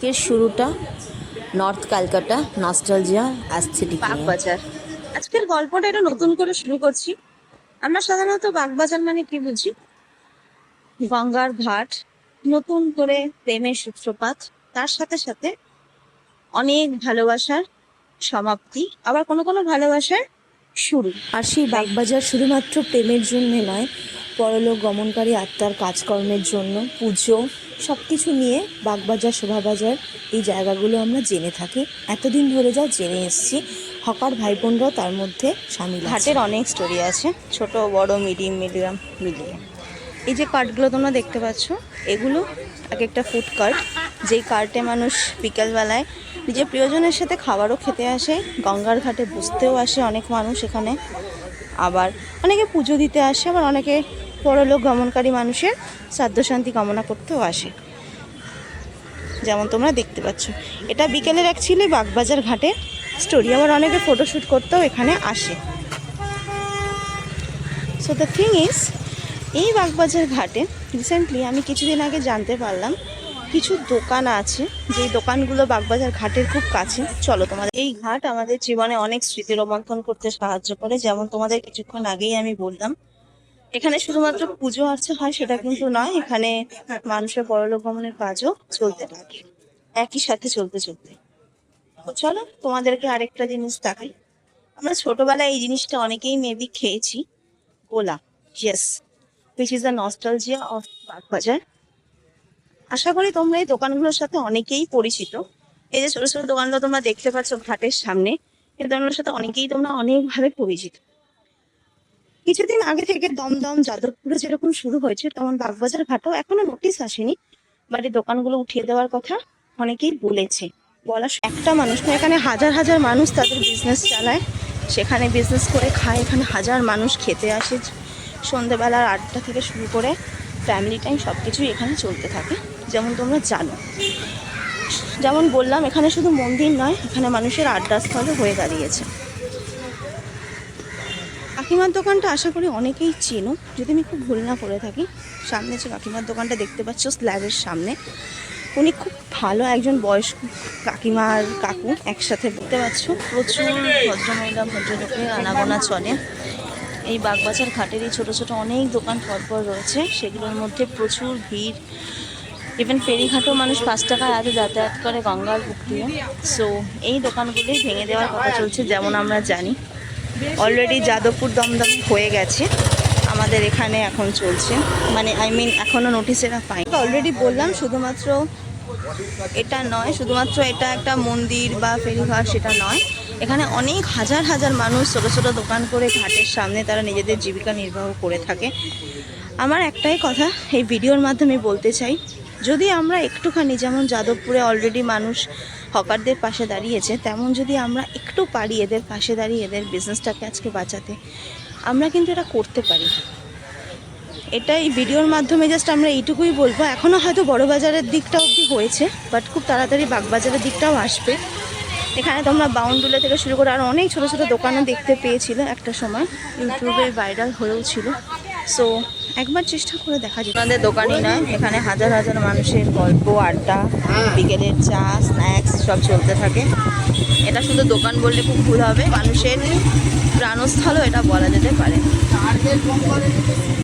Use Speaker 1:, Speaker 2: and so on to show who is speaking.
Speaker 1: আজকের শুরুটা north Calcutta nostalgia aesthetic নিয়ে।
Speaker 2: বাগবাজার। আজকের গল্পটা একটু নতুন করে শুরু করছি। আমরা সাধারণত বাগবাজার মানে কি বুঝি? গঙ্গার ঘাট, নতুন করে প্রেমের সূত্রপাত, তার সাথে সাথে অনেক ভালোবাসার সমাপ্তি, আবার কোনো কোনো ভালোবাসার শুরু।
Speaker 1: আর সেই বাগবাজার শুধুমাত্র প্রেমের জন্য নয়, পরলোক গমনকারী আত্মার কাজকর্মের জন্য, পুজো, সব কিছু নিয়ে বাগবাজার, শোভাবাজার এই জায়গাগুলো আমরা জেনে থাকি। এতদিন ধরে যা জেনে এসেছি, হকার ভাই বোনরাও তার মধ্যে সামিল আছে।
Speaker 2: ঘাটের অনেক স্টোরি আছে, ছোট বড় মিডিয়াম মিলিয়ে। এই যে কার্টগুলো তোমরা দেখতে পাচ্ছ, এগুলো এক একটা ফুড কার্ট, যেই কার্টে মানুষ বিকেলবেলায় নিজের প্রিয়জনের সাথে খাবারও খেতে আসে, গঙ্গার ঘাটে বসতেও আসে অনেক মানুষ এখানে, আবার অনেকে পুজো দিতে আসে, আবার অনেকে পরলোক গমনকারী মানুষের শ্রাদ্ধ শান্তি কামনা করতেও আসে, যেমন তোমরা দেখতে পাচ্ছ। এটা বিকেলের অ্যাকচুয়ালি বাগবাজার ঘাটের স্টোরি। আবার অনেকে ফটোশ্যুট করতেও এখানে আসে। সো দ্য থিং ইজ, এই বাগবাজার ঘাটে রিসেন্টলি আমি কিছুদিন আগে জানতে পারলাম কিছু দোকান আছে, যেই দোকানগুলো বাগবাজার ঘাটের খুব কাছে। চলো তোমাদের, এই ঘাট আমাদের জীবনে অনেক স্মৃতি রোমন্থন করতে সাহায্য করে। যেমন তোমাদের কিছুক্ষণ আগেই আমি বললাম, এখানে শুধুমাত্র পুজো আর্চা হয় সেটা কিন্তু নয়, এখানে মানুষের পরলোক গমনের কাজও চলতে থাকে একই সাথে চলতে চলতে। তো চলো তোমাদেরকে আরেকটা জিনিস দেখাই। আমরা ছোটবেলায় এই জিনিসটা অনেকেই মেবি খেয়েছি, গোলা। Yes, which is the nostalgia of Bagbazar. আশা করি তোমরা এই দোকানগুলোর সাথে অনেকেই পরিচিত। এই যে ছোট ছোট দোকানগুলো তোমরা দেখতে পাচ্ছ ঘাটের সামনে, এই দোকানগুলোর সাথে অনেকেই তোমরা অনেকভাবে পরিচিত। কিছুদিন আগে থেকে দমদম যাদবপুরে যেরকম শুরু হয়েছে, তেমন বাগবাজার ঘাটেও এখনো নোটিশ আসেনি, বাট এই দোকানগুলো উঠিয়ে দেওয়ার কথা অনেকেই বলেছে। একটা মানুষ না, এখানে হাজার হাজার মানুষ তাদের বিজনেস চালায়, সেখানে বিজনেস করে খায়। এখানে হাজার মানুষ খেতে আসে, সন্ধ্যেবেলার আড্ডা থেকে শুরু করে ফ্যামিলি টাইম সব কিছুই এখানে চলতে থাকে, যেমন তোমরা জানো। যেমন বললাম, এখানে শুধু মন্দির নয়, এখানে মানুষের আড্ডাস্থলও হয়ে দাঁড়িয়েছে। কাকিমার দোকানটা আশা করি অনেকেই চেনো, যদি আমি খুব ভুল না করে থাকি। সামনে যে কাকিমার দোকানটা দেখতে পাচ্ছ স্ল্যাবের সামনে, উনি খুব ভালো একজন বয়স্ক কাকিমা আর কাকু একসাথে দেখতে পাচ্ছ। প্রচুর ভদ্রমহিলা ভদ্রলোকের আনাগোনা চলে এই বাগবাজার ঘাটের। এই ছোটো ছোটো অনেক দোকান পরপর রয়েছে, সেগুলোর মধ্যে প্রচুর ভিড়। ইভেন ফেরিঘাটেও মানুষ 5 টাকায় আগে যাতায়াত করে গঙ্গার বুক দিয়ে। সো এই দোকানগুলি ভেঙে দেওয়ার কথা চলছে, যেমন আমরা জানি। অলরেডি যাদবপুর দমদম হয়ে গেছে, আমাদের এখানে এখন চলছে, মানে এখনও নোটিশ এরা পায়নি। অলরেডি বললাম, শুধুমাত্র এটা নয়, শুধুমাত্র এটা একটা মন্দির বা ফেরিঘাট সেটা নয়, এখানে অনেক হাজার হাজার মানুষ ছোটো ছোটো দোকান করে ঘাটের সামনে তারা নিজেদের জীবিকা নির্বাহ করে থাকে। আমার একটাই কথা এই ভিডিওর মাধ্যমে বলতে চাই, যদি আমরা একটুখানি, যেমন যাদবপুরে অলরেডি মানুষ হকারদের পাশে দাঁড়িয়েছে, তেমন যদি আমরা একটু পারি এদের পাশে দাঁড়িয়ে এদের বিজনেসটাকে আজকে বাঁচাতে, আমরা কিন্তু এটা করতে পারি। এটা এই ভিডিওর মাধ্যমে জাস্ট আমরা এইটুকুই বলবো। এখনও হয়তো বড় বাজারের দিকটা অবধি হয়েছে, বাট খুব তাড়াতাড়ি বাগবাজারের দিকটাও আসবে। এখানে তোমরা বাউন্ডুলে থেকে শুরু করে আরও অনেক ছোটো ছোটো দোকানও দেখতে পেয়েছিলে, একটা সময় ইউটিউবে ভাইরাল হয়েও ছিল। সো একবার চেষ্টা করে দেখা যায়। আমাদের দোকানই নয়, এখানে হাজার হাজার মানুষের গল্প, আড্ডা, বিকেলের চা, স্ন্যাক্স সব চলতে থাকে। এটা শুধু দোকান বললে খুব ভুল হবে, মানুষের প্রাণস্থলও এটা বলা যেতে পারে।